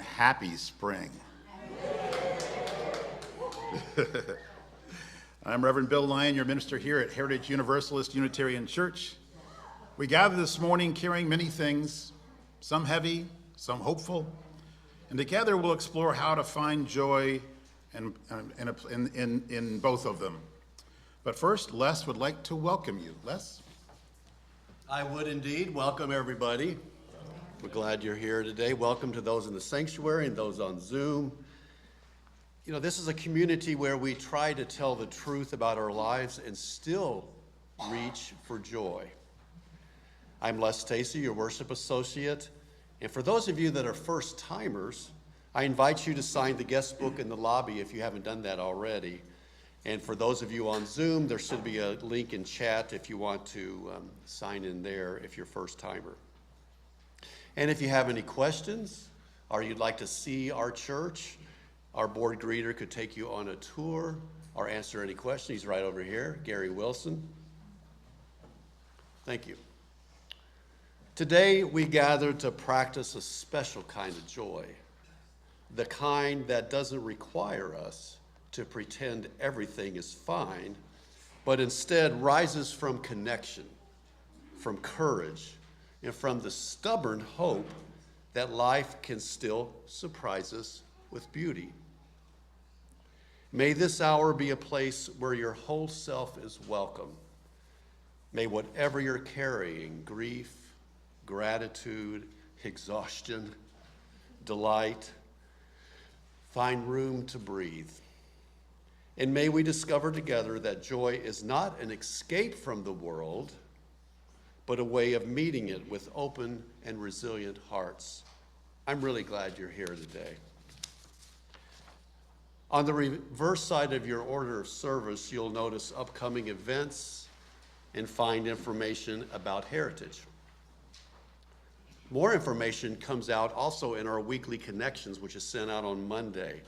happy spring. I'm Reverend Bill Lyon, your minister here at Heritage Universalist Unitarian Church. We gather this morning carrying many things, some heavy, some hopeful, and together we'll explore how to find joy in both of them. But first, Les would like to welcome you. Les? I would indeed. Welcome, everybody. We're glad you're here today. Welcome to those in the sanctuary and those on Zoom. You know, this is a community where we try to tell the truth about our lives and still reach for joy. I'm Les Stacy, your worship associate. And for those of you that are first-timers, I invite you to sign the guest book in the lobby if you haven't done that already. And for those of you on Zoom, there should be a link in chat if you want to sign in there if you're first-timer. And if you have any questions or you'd like to see our church, our board greeter could take you on a tour or answer any questions. He's right over here, Gary Wilson. Thank you. Today, we gather to practice a special kind of joy, the kind that doesn't require us to pretend everything is fine, but instead rises from connection, from courage, and from the stubborn hope that life can still surprise us with beauty. May this hour be a place where your whole self is welcome. May whatever you're carrying, grief, gratitude, exhaustion, delight, find room to breathe. And may we discover together that joy is not an escape from the world, but a way of meeting it with open and resilient hearts. I'm really glad you're here today. On the reverse side of your order of service, you'll notice upcoming events and find information about Heritage. More information comes out also in our weekly connections, which is sent out on Monday.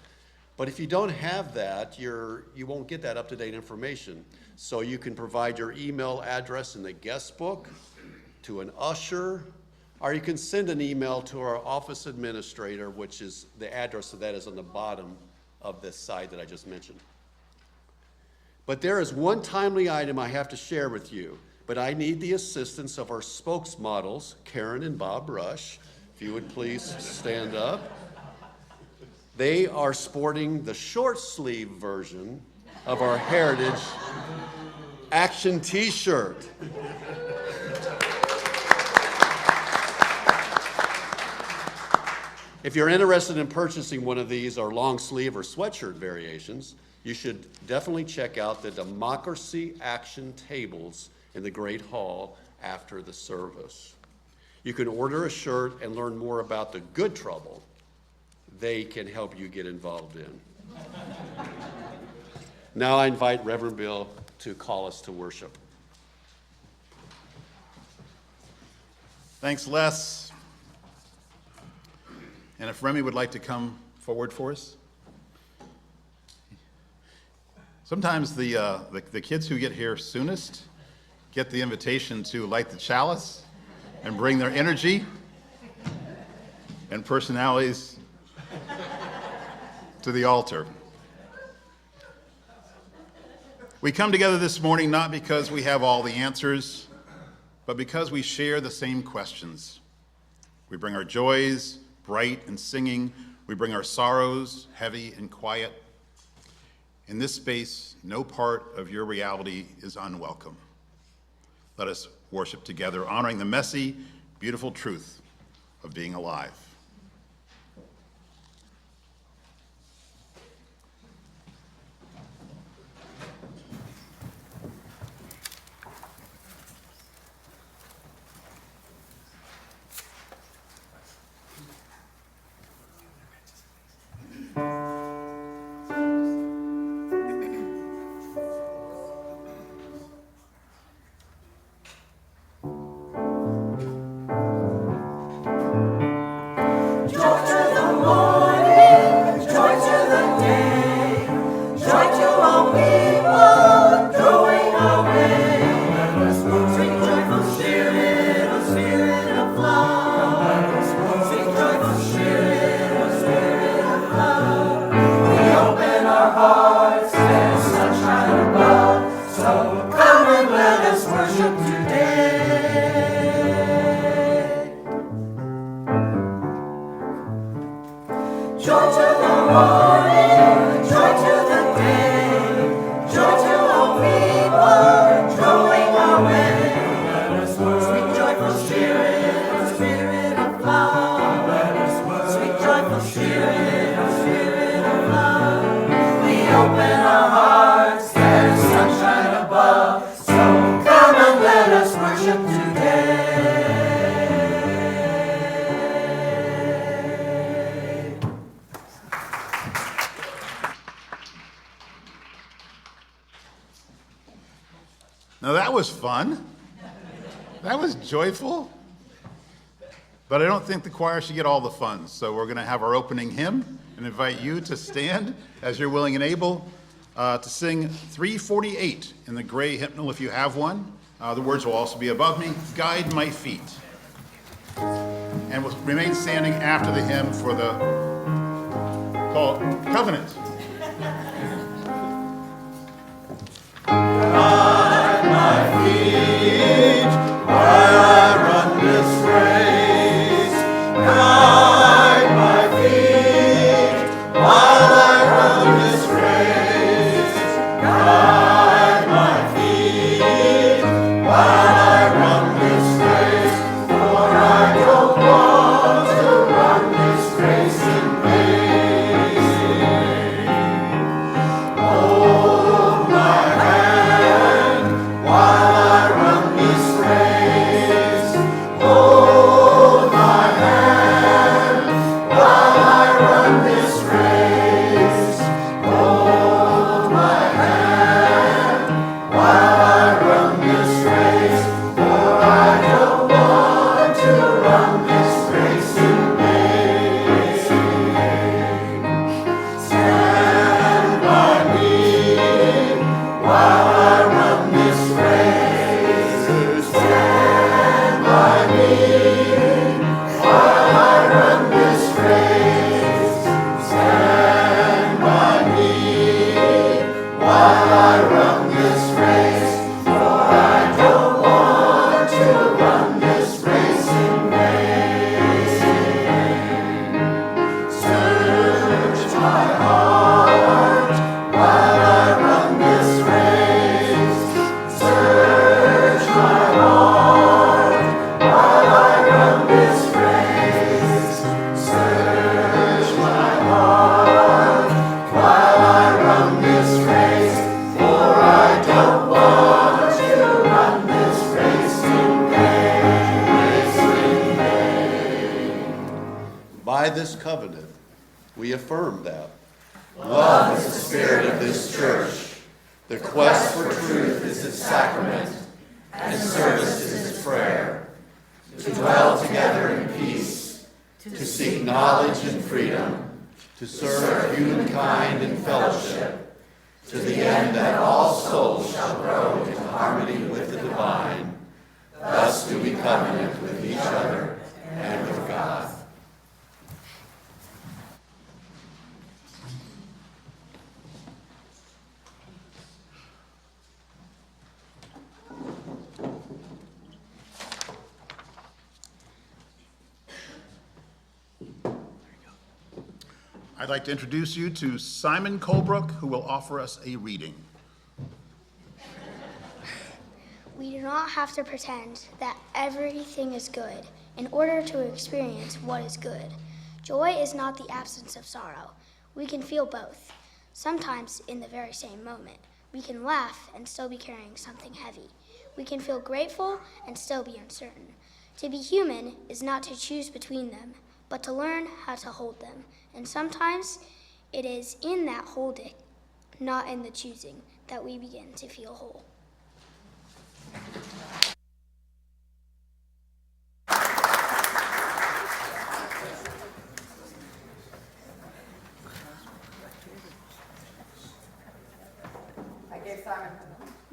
But if you don't have that, you won't get that up-to-date information. So you can provide your email address in the guest book to an usher, or you can send an email to our office administrator, which is the address of that is on the bottom of this side that I just mentioned. But there is one timely item I have to share with you, but I need the assistance of our spokesmodels, Karen and Bob Rush. If you would please stand up. They are sporting the short sleeve version of our Heritage Action t-shirt. If you're interested in purchasing one of these or long sleeve or sweatshirt variations, you should definitely check out the Democracy Action tables in the Great Hall after the service. You can order a shirt and learn more about the good trouble they can help you get involved in. Now I invite Reverend Bill to call us to worship. Thanks, Les. And if Remy would like to come forward for us. Sometimes the kids who get here soonest get the invitation to light the chalice and bring their energy and personalities to the altar. We come together this morning not because we have all the answers, but because we share the same questions. We bring our joys, bright and singing. We bring our sorrows, heavy and quiet. In this space, no part of your reality is unwelcome. Let us worship together, honoring the messy, beautiful truth of being alive. Now that was fun. That was joyful. But I don't think the choir should get all the fun. So we're going to have our opening hymn and invite you to stand as you're willing and able to sing 348 in the gray hymnal if you have one. The words will also be above me, guide my feet. And we'll remain standing after the hymn for the call, Covenant. By this covenant, we affirm that love is the spirit of this church, the quest for truth is its sacrament, and service is its prayer, to dwell together in peace, to seek knowledge and freedom, to serve humankind in fellowship, to the end that all souls shall grow into harmony with the divine. Thus do we covenant with each other and with God. I'd like to introduce you to Simon Colebrook, who will offer us a reading. We do not have to pretend that everything is good in order to experience what is good. Joy is not the absence of sorrow. We can feel both. Sometimes in the very same moment. We can laugh and still be carrying something heavy. We can feel grateful and still be uncertain. To be human is not to choose between them, but to learn how to hold them. And sometimes it is in that holding, not in the choosing, that we begin to feel whole.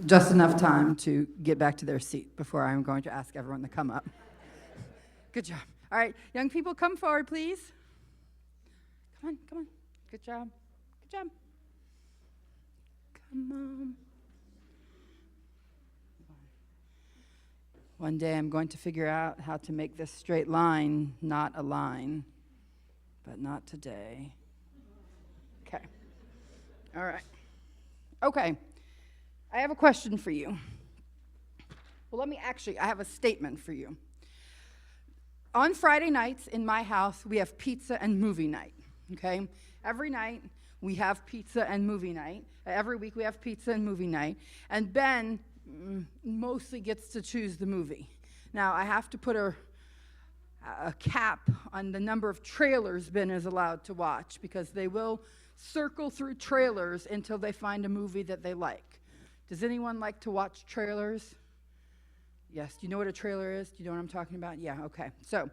Just enough time to get back to their seat before I'm going to ask everyone to come up. Good job. All right, young people, come forward, please. Come on. Good job. Come on. One day I'm going to figure out how to make this straight line not a line, but not today. All right. Okay. I have a question for you. Well, I have a statement for you. On Friday nights in my house, we have pizza and movie night, okay? Every night we have pizza and movie night. Every week we have pizza and movie night. And Ben mostly gets to choose the movie. Now, I have to put a cap on the number of trailers Ben is allowed to watch because they will circle through trailers until they find a movie that they like. Does anyone like to watch trailers? Yes. Do you know what a trailer is? Do you know what I'm talking about? Yeah, okay. So,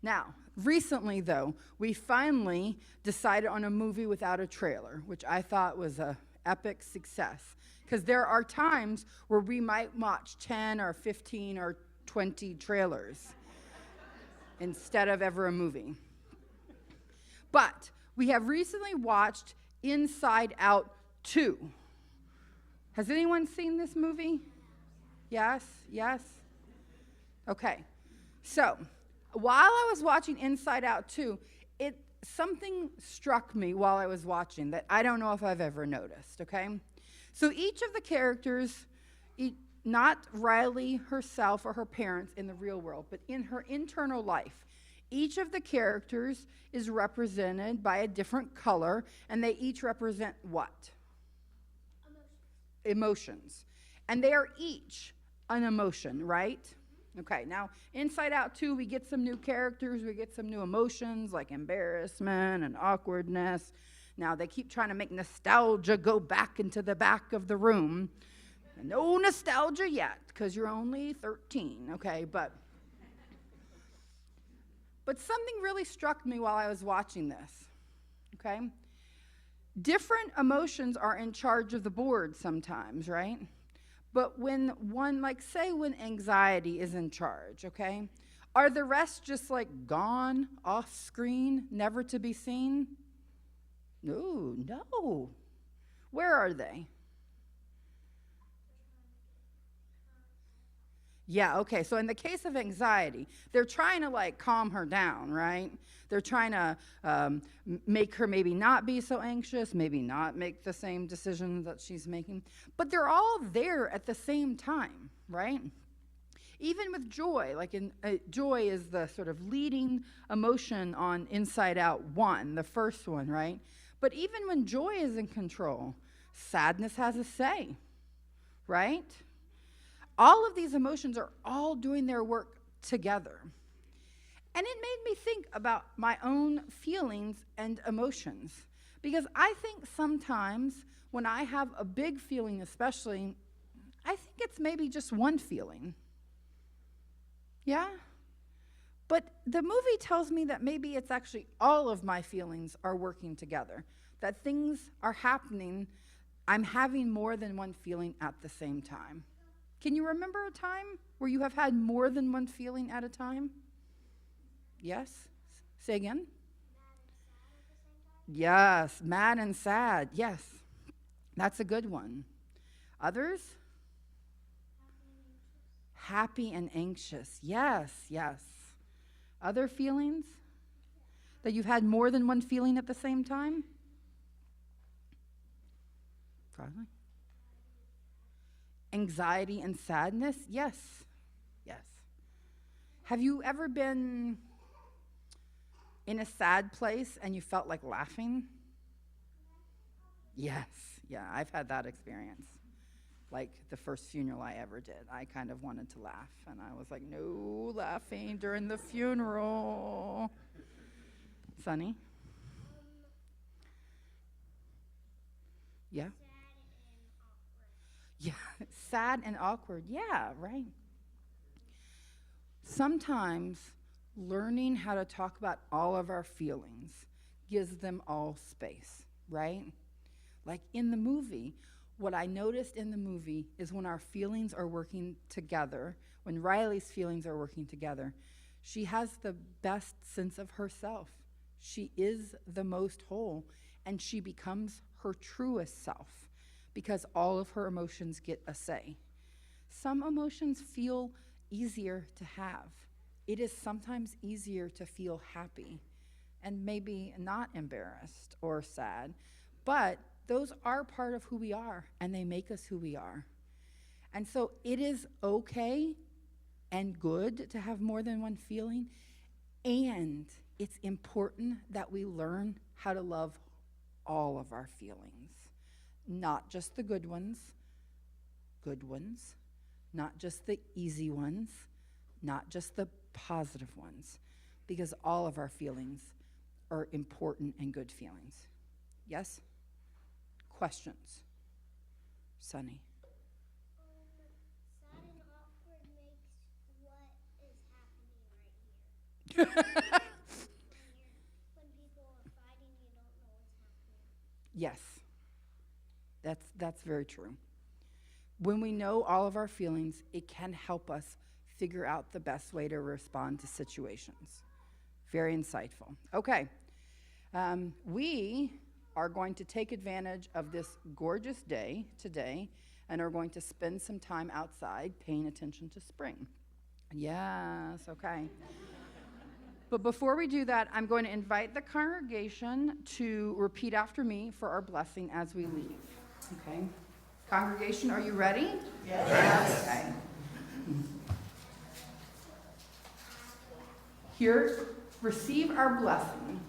now, recently, though, we finally decided on a movie without a trailer, which I thought was an epic success. Because there are times where we might watch 10 or 15 or 20 trailers instead of ever a movie. But we have recently watched Inside Out 2. Has anyone seen this movie? Yes? Yes? Okay. So, while I was watching Inside Out 2, something struck me while I was watching that I don't know if I've ever noticed, okay? So each of the characters, not Riley herself or her parents in the real world, but in her internal life, each of the characters is represented by a different color, and they each represent what? Emotions. And they are each an emotion, right? Okay, now, Inside Out 2, we get some new characters, we get some new emotions like embarrassment and awkwardness. Now, they keep trying to make nostalgia go back into the back of the room. No nostalgia yet, because you're only 13, okay? But something really struck me while I was watching this, okay? Different emotions are in charge of the board sometimes, right? But when when anxiety is in charge, okay? Are the rest just like gone, off screen, never to be seen? No. Where are they? Yeah, okay. So in the case of anxiety, they're trying to calm her down, right? They're trying to make her maybe not be so anxious, maybe not make the same decisions that she's making. But they're all there at the same time, right? Even with joy, joy is the sort of leading emotion on Inside Out 1, the first one, right? But even when joy is in control, sadness has a say, right? All of these emotions are all doing their work together. And it made me think about my own feelings and emotions. Because I think sometimes when I have a big feeling especially, I think it's maybe just one feeling. Yeah? But the movie tells me that maybe it's actually all of my feelings are working together. That things are happening, I'm having more than one feeling at the same time. Can you remember a time where you have had more than one feeling at a time? Yes? Say again? Yes, mad and sad. Yes. That's a good one. Others? Happy and anxious. Yes. Other feelings? That you've had more than one feeling at the same time? Probably. Anxiety and sadness? Yes. Have you ever been in a sad place and you felt like laughing? Yes. Yeah, I've had that experience. Like the first funeral I ever did. I kind of wanted to laugh, and I was like, no laughing during the funeral. Sonny? Yeah? Yeah, sad and awkward. Yeah, right. Sometimes learning how to talk about all of our feelings gives them all space, right? Like in the movie, what I noticed in the movie is when our feelings are working together, when Riley's feelings are working together, she has the best sense of herself. She is the most whole, and she becomes her truest self because all of her emotions get a say. Some emotions feel easier to have. It is sometimes easier to feel happy and maybe not embarrassed or sad, But those are part of who we are, and they make us who we are. And so it is okay and good to have more than one feeling, and it's important that we learn how to love all of our feelings, not just the good ones, not just the easy ones, not just the positive ones, because all of our feelings are important and good feelings. Yes? Questions? Sunny. Sad and awkward makes what is happening right here. When people are fighting, you don't know what's happening. Yes, that's very true. When we know all of our feelings, it can help us figure out the best way to respond to situations. Very insightful. Okay, we are going to take advantage of this gorgeous day today and are going to spend some time outside paying attention to spring. Yes, okay. But before we do that, I'm going to invite the congregation to repeat after me for our blessing as we leave. Okay? Congregation, are you ready? Yes. Okay. Here, receive our blessing.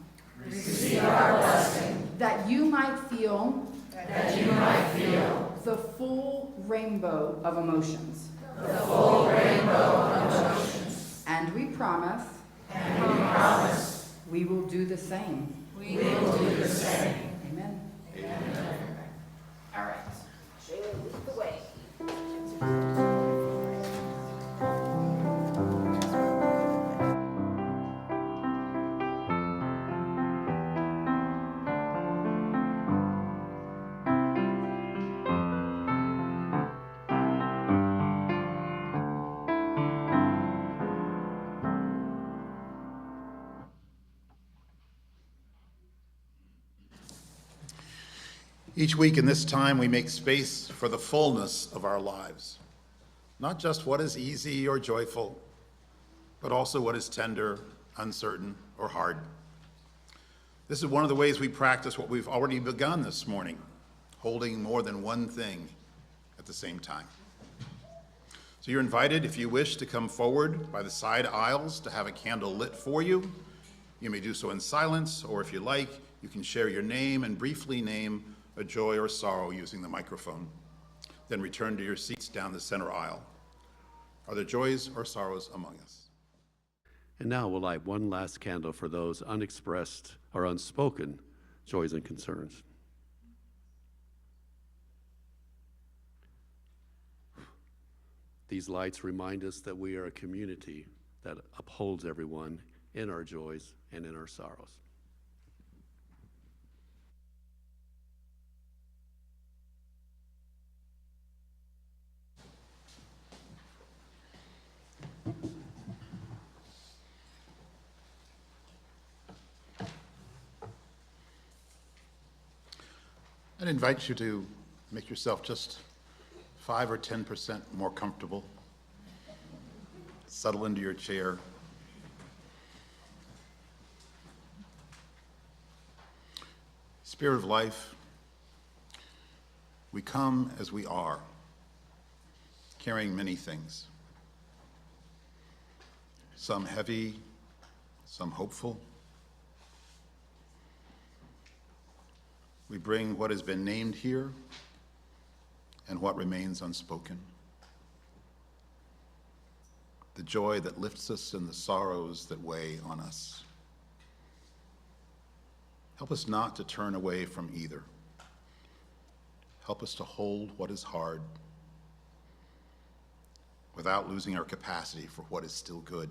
Receive our blessing. That you might feel. That you might feel. The full rainbow of emotions. The full rainbow of emotions. And we promise. And we promise. We will do the same. We will do the same. Amen. Amen. All right. Shayla, lead the way. Each week in this time, we make space for the fullness of our lives. Not just what is easy or joyful, but also what is tender, uncertain, or hard. This is one of the ways we practice what we've already begun this morning, holding more than one thing at the same time. So you're invited, if you wish, to come forward by the side aisles to have a candle lit for you. You may do so in silence, or if you like, you can share your name and briefly name a joy or sorrow using the microphone. Then return to your seats down the center aisle. Are there joys or sorrows among us? And now we'll light one last candle for those unexpressed or unspoken joys and concerns. These lights remind us that we are a community that upholds everyone in our joys and in our sorrows. I'd invite you to make yourself just 5 or 10% more comfortable. Settle into your chair. Spirit of life, we come as we are, carrying many things. Some heavy, some hopeful. We bring what has been named here and what remains unspoken. The joy that lifts us and the sorrows that weigh on us. Help us not to turn away from either. Help us to hold what is hard without losing our capacity for what is still good.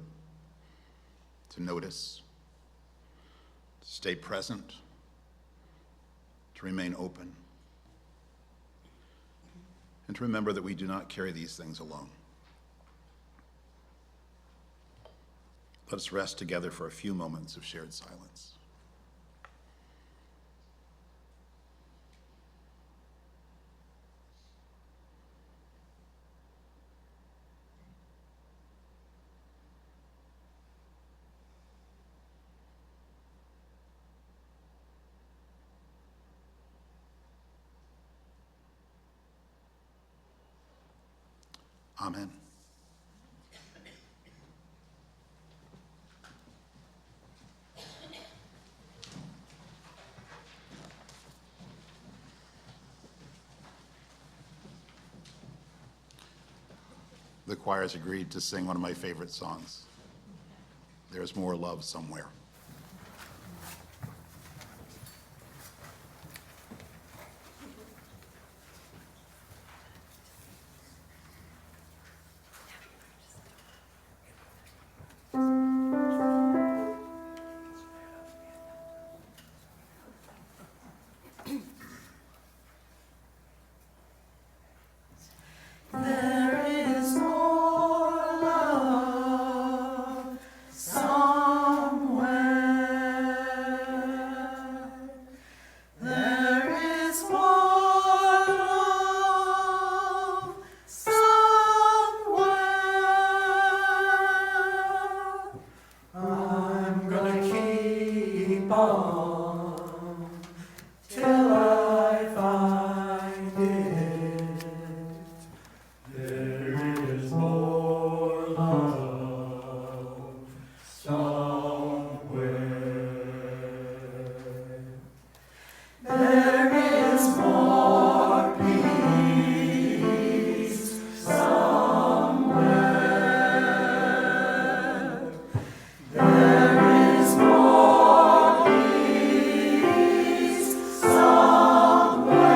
To notice, to stay present, to remain open, and to remember that we do not carry these things alone. Let us rest together for a few moments of shared silence. Amen. The choir has agreed to sing one of my favorite songs, There's More Love Somewhere. There is more love somewhere. There is more love somewhere. I'm gonna keep on till I find it. There is more love somewhere. There is more peace somewhere. There is more peace somewhere.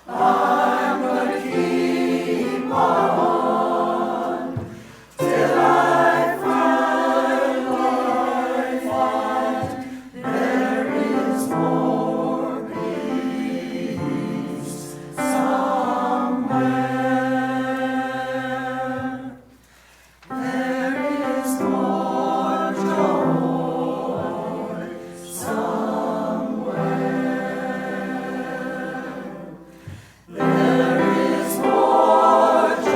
I'm gonna keep on till I find there is more peace somewhere. There is more joy somewhere. There is more joy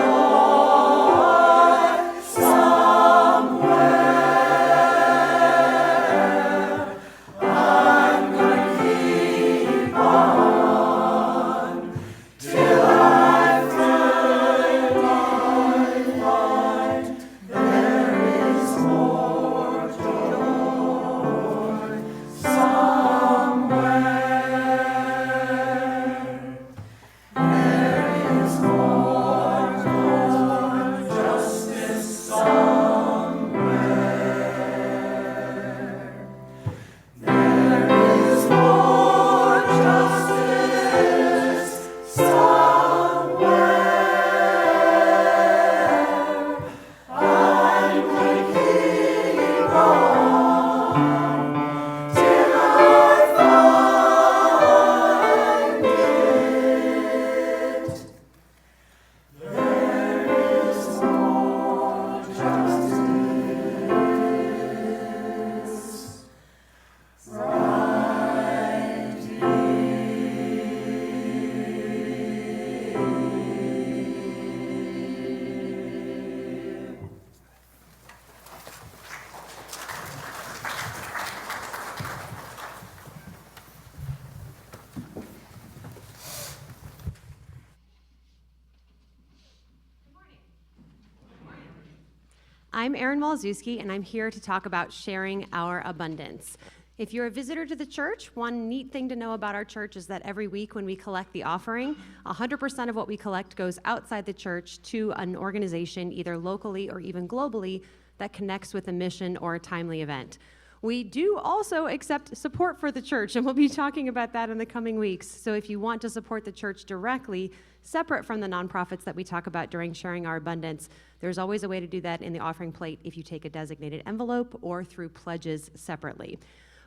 somewhere. I'm gonna keep on till I find there is more joy somewhere. There is more justice somewhere. There is more justice somewhere. I'm gonna keep on till I find it. There is more justice right here. I'm Erin Walzewski, and I'm here to talk about sharing our abundance. If you're a visitor to the church, one neat thing to know about our church is that every week when we collect the offering, 100% of what we collect goes outside the church to an organization, either locally or even globally, that connects with a mission or a timely event. We do also accept support for the church, and we'll be talking about that in the coming weeks. So if you want to support the church directly, separate from the nonprofits that we talk about during sharing our abundance, there's always a way to do that in the offering plate if you take a designated envelope or through pledges separately.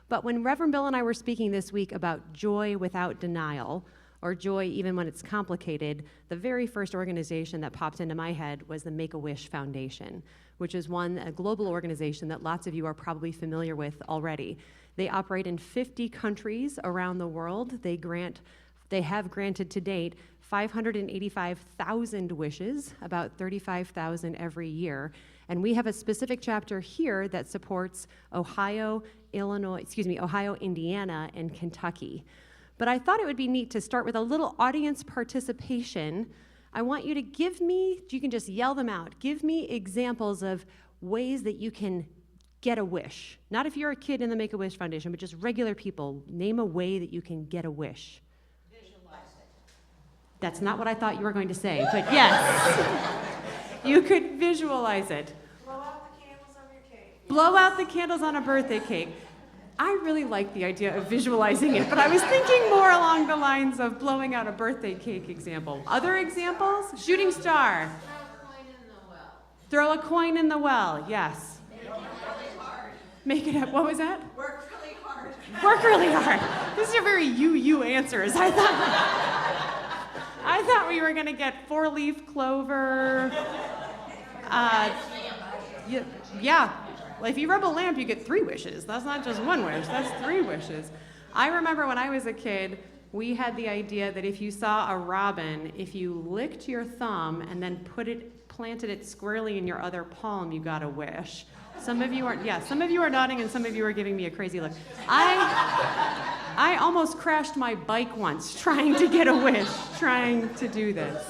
But when Reverend Bill and I were speaking this week about joy without denial, or joy even when it's complicated, the very first organization that popped into my head was the Make-A-Wish Foundation, which is a global organization that lots of you are probably familiar with already. They operate in 50 countries around the world. They have granted to date 585,000 wishes, about 35,000 every year. And we have a specific chapter here that supports Ohio, Indiana, and Kentucky. But I thought it would be neat to start with a little audience participation. I want you to give me, you can just yell them out, give me examples of ways that you can get a wish. Not if you're a kid in the Make-A-Wish Foundation, but just regular people. Name a way that you can get a wish. Visualize it. That's not what I thought you were going to say, but yes. You could visualize it. Blow out the candles on your cake. Blow out the candles on a birthday cake. I really like the idea of visualizing it, but I was thinking more along the lines of blowing out a birthday cake example. Other examples? Shooting star. Throw a coin in the well. Throw a coin in the well, yes. Make it really hard. Make it, what was that? Work really hard. Work really hard. These are very you answers. I thought we were gonna get 4-leaf clover. Yeah. Well, if you rub a lamp, you get 3 wishes. That's not just 1 wish, that's 3 wishes. I remember when I was a kid, we had the idea that if you saw a robin, if you licked your thumb and then planted it squarely in your other palm, you got a wish. Some of you are nodding and some of you are giving me a crazy look. I almost crashed my bike once trying to get a wish, trying to do this.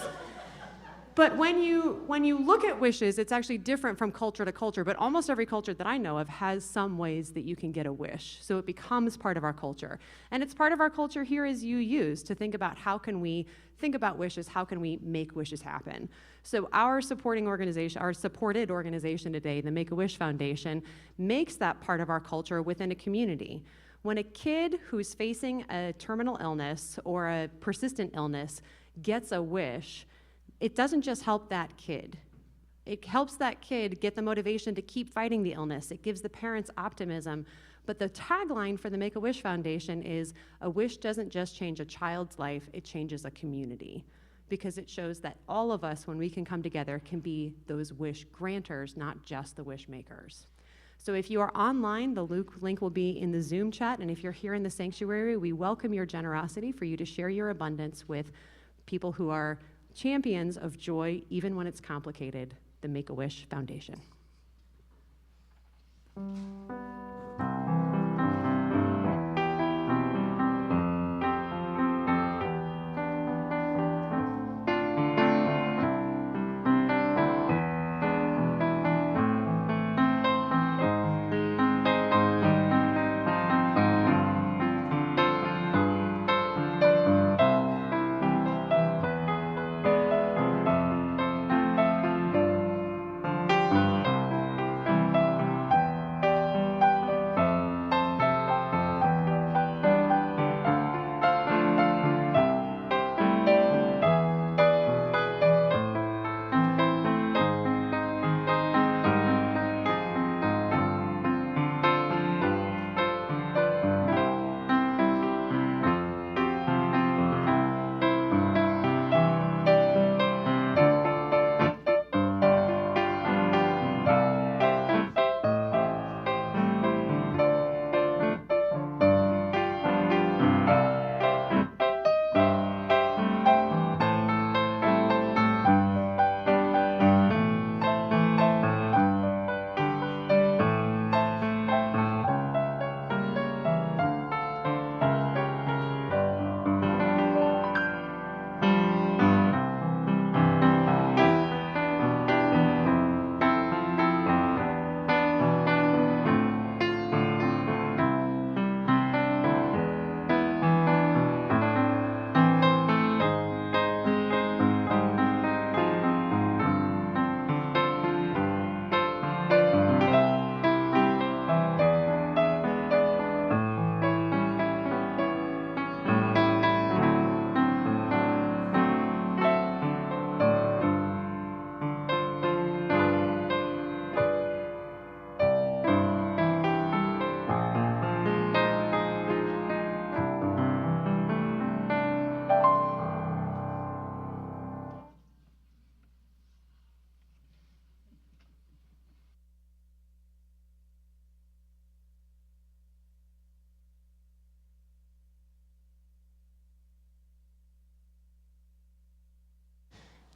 But when you look at wishes, it's actually different from culture to culture, but almost every culture that I know of has some ways that you can get a wish. So it becomes part of our culture. And it's part of our culture here as you use to think about how can we think about wishes, how can we make wishes happen. So our supported organization today, the Make-A-Wish Foundation, makes that part of our culture within a community. When a kid who's facing a terminal illness or a persistent illness gets a wish, it doesn't just help that kid. It helps that kid get the motivation to keep fighting the illness. It gives the parents optimism. But the tagline for the Make-A-Wish Foundation is, a wish doesn't just change a child's life, it changes a community. Because it shows that all of us, when we can come together, can be those wish granters, not just the wish makers. So if you are online, the link will be in the Zoom chat. And if you're here in the sanctuary, we welcome your generosity for you to share your abundance with people who are champions of joy, even when it's complicated, the Make-A-Wish Foundation.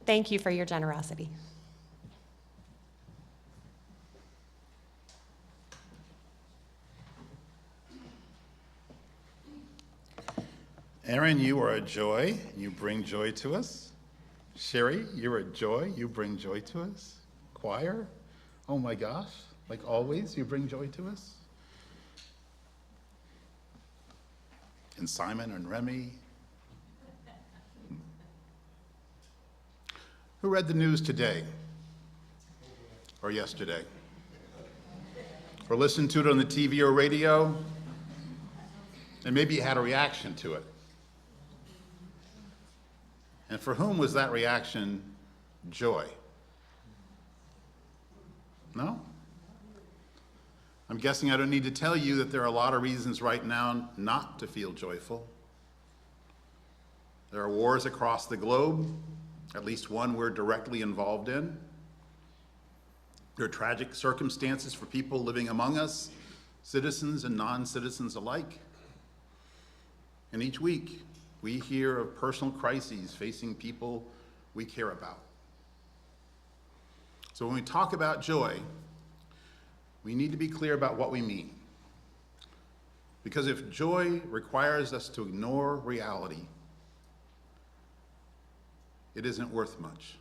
Thank you for your generosity. Aaron, you are a joy. You bring joy to us. Sherry, you're a joy. You bring joy to us. Choir, oh my gosh, like always, you bring joy to us. And Simon and Remy. Who read the news today or yesterday? Or listened to it on the TV or radio? And maybe you had a reaction to it. And for whom was that reaction joy? No? I'm guessing I don't need to tell you that there are a lot of reasons right now not to feel joyful. There are wars across the globe, at least one we're directly involved in. There are tragic circumstances for people living among us, citizens and non-citizens alike. And each week, we hear of personal crises facing people we care about. So when we talk about joy, we need to be clear about what we mean. Because if joy requires us to ignore reality, it isn't worth much.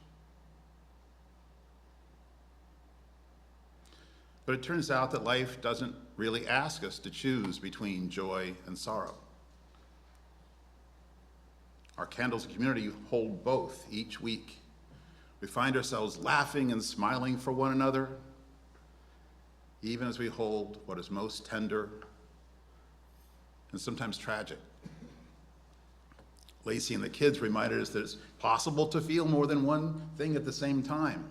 But it turns out that life doesn't really ask us to choose between joy and sorrow. Our candles community hold both each week. We find ourselves laughing and smiling for one another, even as we hold what is most tender and sometimes tragic. Lacey and the kids reminded us that it's possible to feel more than one thing at the same time,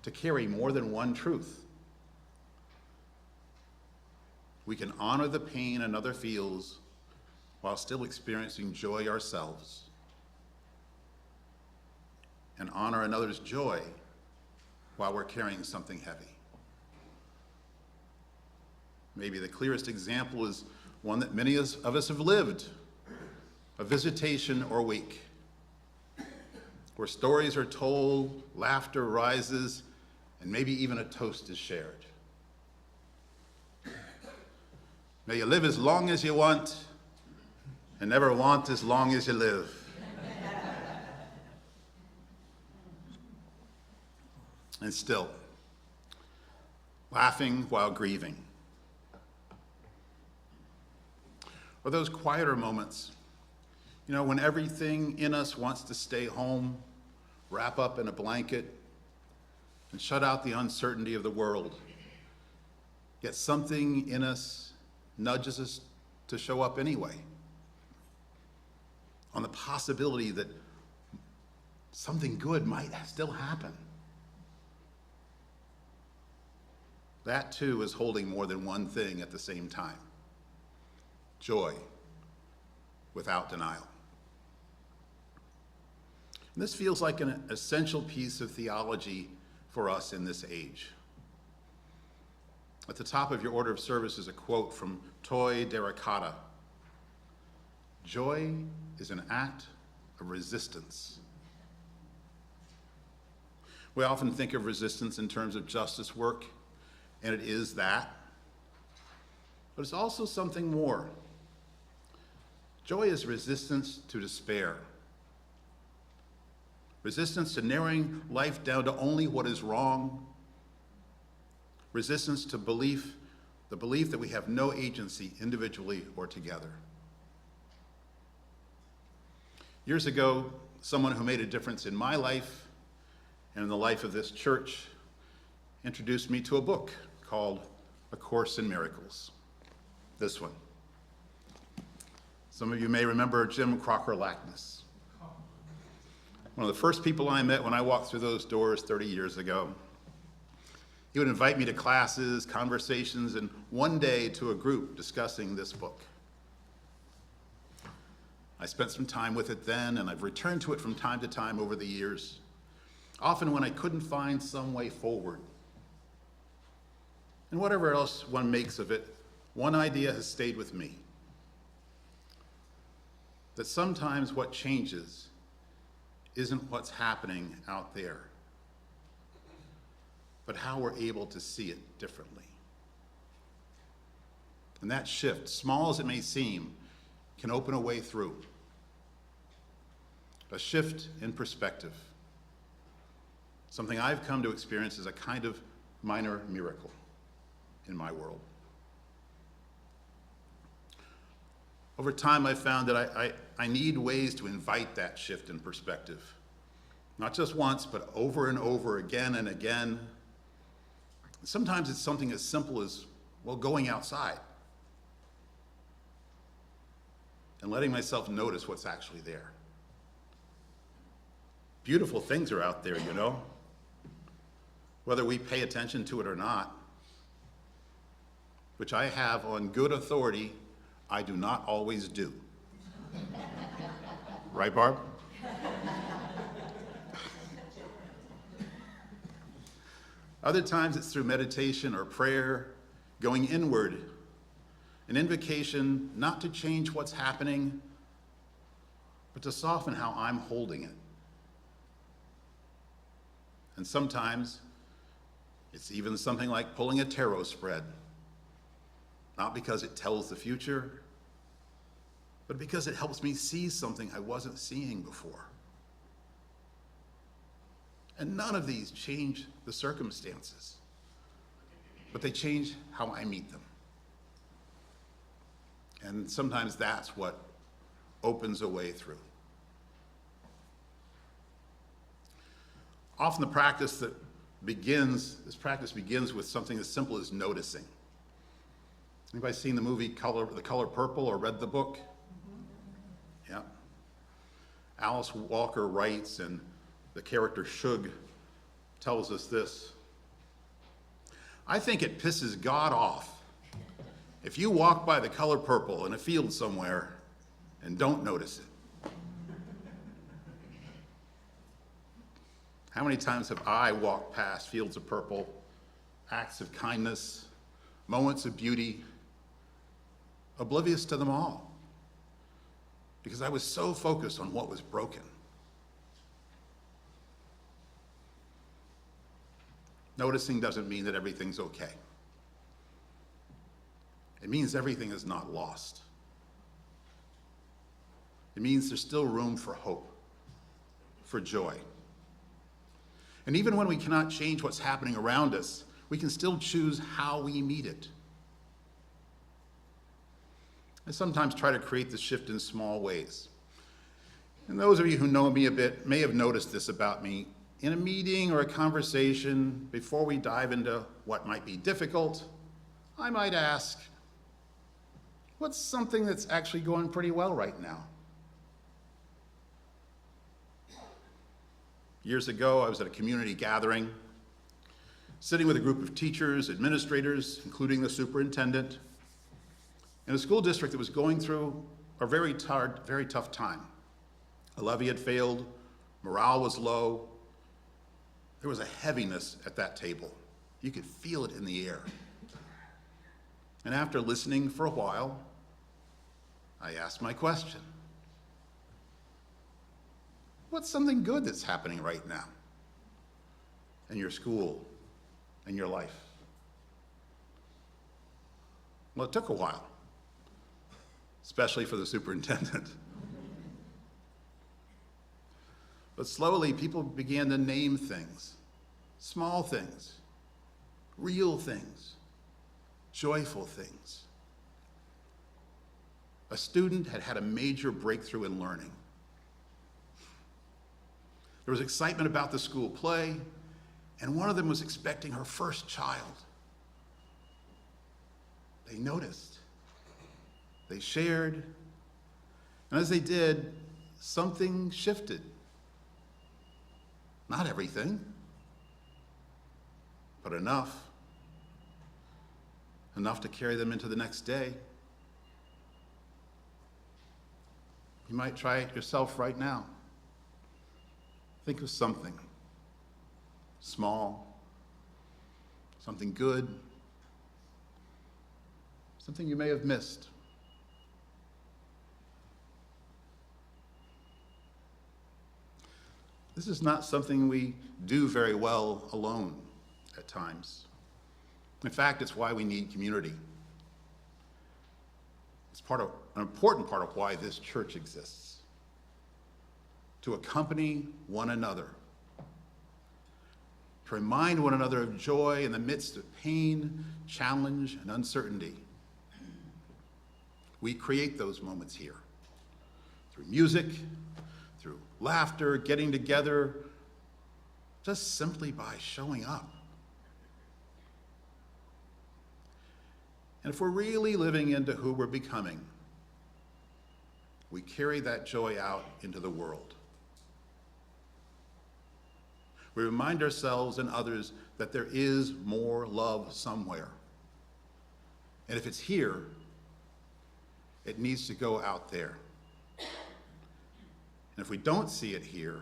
to carry more than one truth. We can honor the pain another feels while still experiencing joy ourselves, and honor another's joy while we're carrying something heavy. Maybe the clearest example is one that many of us have lived, a visitation or week, where stories are told, laughter rises, and maybe even a toast is shared. May you live as long as you want, and never want as long as you live. And still, laughing while grieving. Or those quieter moments, when everything in us wants to stay home, wrap up in a blanket, and shut out the uncertainty of the world. Yet something in us nudges us to show up anyway, on the possibility that something good might still happen. That too is holding more than one thing at the same time. Joy without denial. And this feels like an essential piece of theology for us in this age. At the top of your order of service is a quote from Toy Derricata. Joy is an act of resistance. We often think of resistance in terms of justice work, and it is that. But it's also something more. Joy is resistance to despair. Resistance to narrowing life down to only what is wrong. Resistance to the belief that we have no agency individually or together. Years ago, someone who made a difference in my life and in the life of this church introduced me to a book called A Course in Miracles. This one. Some of you may remember Jim Crocker Lackness. One of the first people I met when I walked through those doors 30 years ago. He would invite me to classes, conversations, and one day to a group discussing this book. I spent some time with it then, and I've returned to it from time to time over the years, often when I couldn't find some way forward. And whatever else one makes of it, one idea has stayed with me. That sometimes what changes isn't what's happening out there, but how we're able to see it differently. And that shift, small as it may seem, can open a way through. a shift in perspective. Something I've come to experience as a kind of minor miracle in my world. Over time, I've found that I need ways to invite that shift in perspective. Not just once, but over and over again and again. Sometimes it's something as simple as, well, going outside and letting myself notice what's actually there. Beautiful things are out there, you know, whether we pay attention to it or not, which I have on good authority, I do not always do. Right, Barb? Other times it's through meditation or prayer, going inward, an invocation not to change what's happening, but to soften how I'm holding it. And sometimes it's even something like pulling a tarot spread, not because it tells the future, but because it helps me see something I wasn't seeing before. And none of these change the circumstances, but they change how I meet them. And sometimes that's what opens a way through. Often this practice begins with something as simple as noticing. Anybody seen the movie The Color Purple or read the book? Mm-hmm. Yeah. Alice Walker writes, and the character Shug tells us this: I think it pisses God off if you walk by the color purple in a field somewhere and don't notice it. How many times have I walked past fields of purple, acts of kindness, moments of beauty, oblivious to them all, because I was so focused on what was broken. Noticing doesn't mean that everything's okay. It means everything is not lost. It means there's still room for hope, for joy. And even when we cannot change what's happening around us, we can still choose how we meet it. I sometimes try to create this shift in small ways. And those of you who know me a bit may have noticed this about me. In a meeting or a conversation, before we dive into what might be difficult, I might ask, what's something that's actually going pretty well right now? Years ago, I was at a community gathering, sitting with a group of teachers, administrators, including the superintendent, in a school district that was going through a very tough time. A levy had failed, morale was low. There was a heaviness at that table. You could feel it in the air. And after listening for a while, I asked my question. What's something good that's happening right now in your school, in your life? Well, it took a while, especially for the superintendent. But slowly, people began to name things, small things, real things, joyful things. A student had had a major breakthrough in learning. There was excitement about the school play, and one of them was expecting her first child. They noticed, they shared, and as they did, something shifted. Not everything, but enough to carry them into the next day. You might try it yourself right now. Think of something small, something good, something you may have missed. This is not something we do very well alone at times. In fact, it's why we need community. It's an important part of why this church exists. to accompany one another, to remind one another of joy in the midst of pain, challenge, and uncertainty. We create those moments here through music, through laughter, getting together, just simply by showing up. And if we're really living into who we're becoming, we carry that joy out into the world. We remind ourselves and others that there is more love somewhere. And if it's here, it needs to go out there. And if we don't see it here,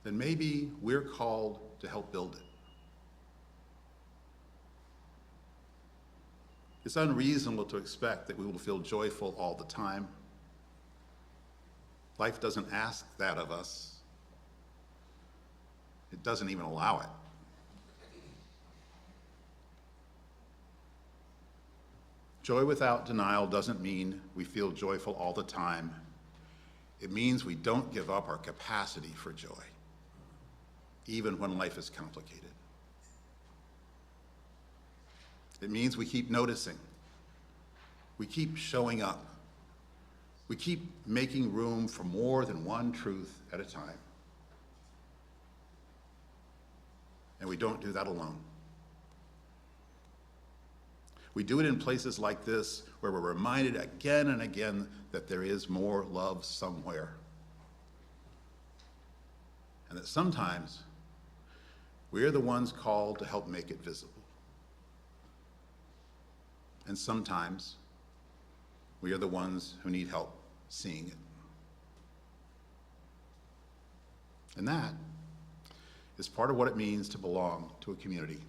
then maybe we're called to help build it. It's unreasonable to expect that we will feel joyful all the time. Life doesn't ask that of us. It doesn't even allow it. Joy without denial doesn't mean we feel joyful all the time. It means we don't give up our capacity for joy, even when life is complicated. It means we keep noticing. We keep showing up. We keep making room for more than one truth at a time. And we don't do that alone. We do it in places like this where we're reminded again and again that there is more love somewhere. And that sometimes we're the ones called to help make it visible. And sometimes we are the ones who need help seeing it. And that is part of what it means to belong to a community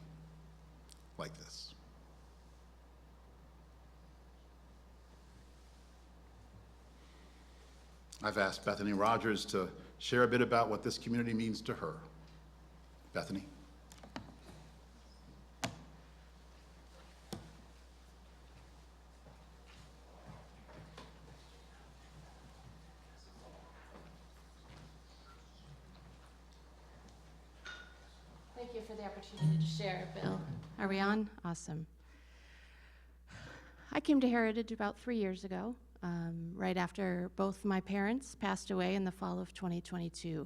like this. I've asked Bethany Rogers to share a bit about what this community means to her. Bethany? Thank you for the opportunity to share, Bill. Are we on? Awesome. I came to Heritage about 3 years ago, right after both my parents passed away in the fall of 2022.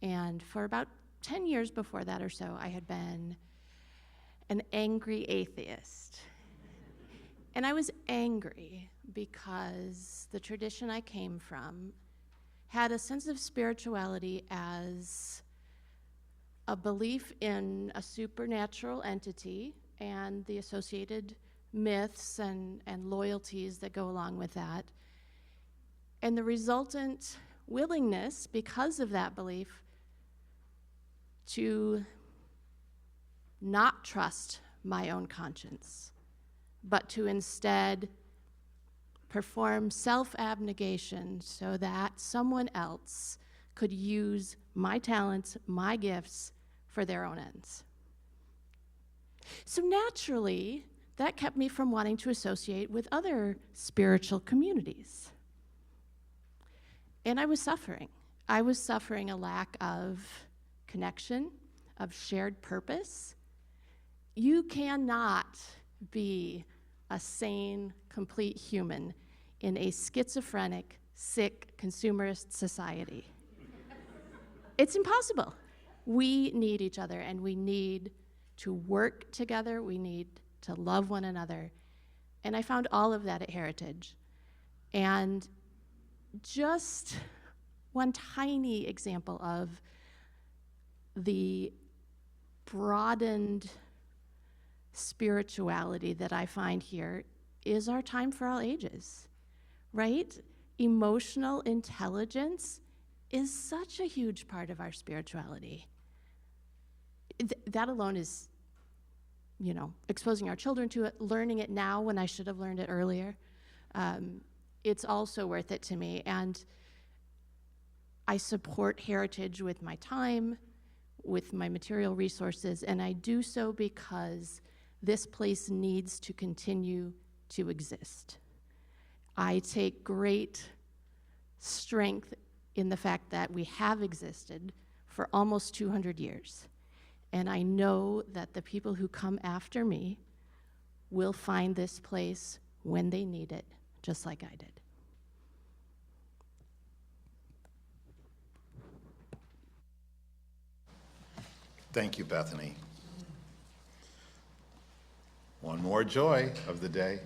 And for about 10 years before that or so, I had been an angry atheist. And I was angry because the tradition I came from had a sense of spirituality as a belief in a supernatural entity and the associated myths and loyalties that go along with that. And the resultant willingness, because of that belief, to not trust my own conscience, but to instead perform self-abnegation so that someone else could use my talents, my gifts, for their own ends. So naturally, that kept me from wanting to associate with other spiritual communities. And I was suffering. I was suffering a lack of connection, of shared purpose. You cannot be a sane, complete human in a schizophrenic, sick, consumerist society. It's impossible. We need each other, and we need to work together. We need to love one another. And I found all of that at Heritage. And just one tiny example of the broadened spirituality that I find here is our time for all ages, right? Emotional intelligence is such a huge part of our spirituality. That alone is, exposing our children to it, learning it now when I should have learned it earlier. It's also worth it to me. And I support Heritage with my time, with my material resources, and I do so because this place needs to continue to exist. I take great strength in the fact that we have existed for almost 200 years. And I know that the people who come after me will find this place when they need it, just like I did. Thank you, Bethany. One more joy of the day.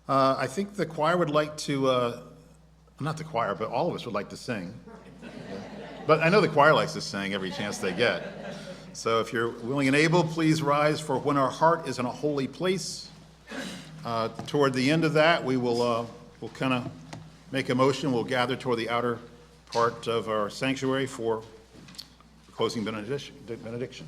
I think the choir would like to, not the choir, but all of us would like to sing. But I know the choir likes to sing every chance they get. So if you're willing and able, please rise for When Our Heart is in a Holy Place. Toward the end of that, we'll kind of make a motion. We'll gather toward the outer part of our sanctuary for the closing benediction.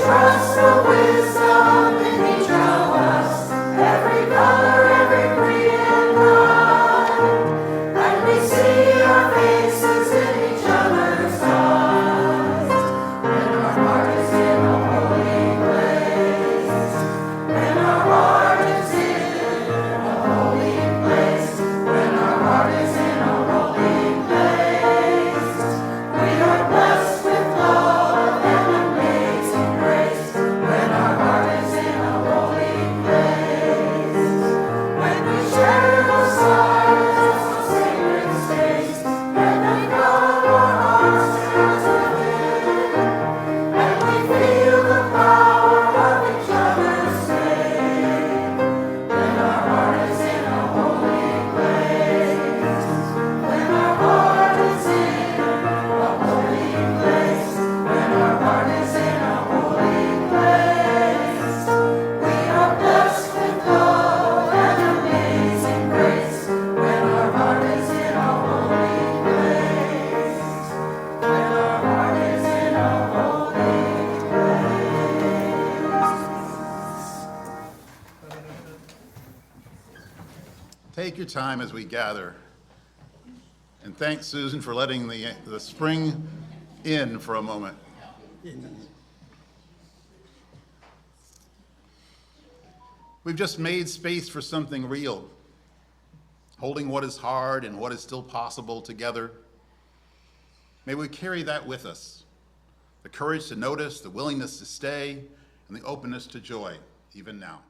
Trust the wisdom in each of us, every color, every creed and line, and we see our faces in each other's eyes. When our heart is in a holy place, when our heart is in a holy place, when our heart is in a holy place, we are blessed with love and amazing grace. When our heart is in a holy place, when we share the silence of sacred space, and we come our hearts together, and we feel the power of each other's faith. When our heart is in a holy place, when our heart is in a holy place, when our heart is in a holy place, we are blessed with love and amazing grace. When our heart is in a holy place, when our heart is in a holy Take your time as we gather. And thanks, Susan, for letting the spring in for a moment. We've just made space for something real, holding what is hard and what is still possible together. May we carry that with us, the courage to notice, the willingness to stay, and the openness to joy, even now.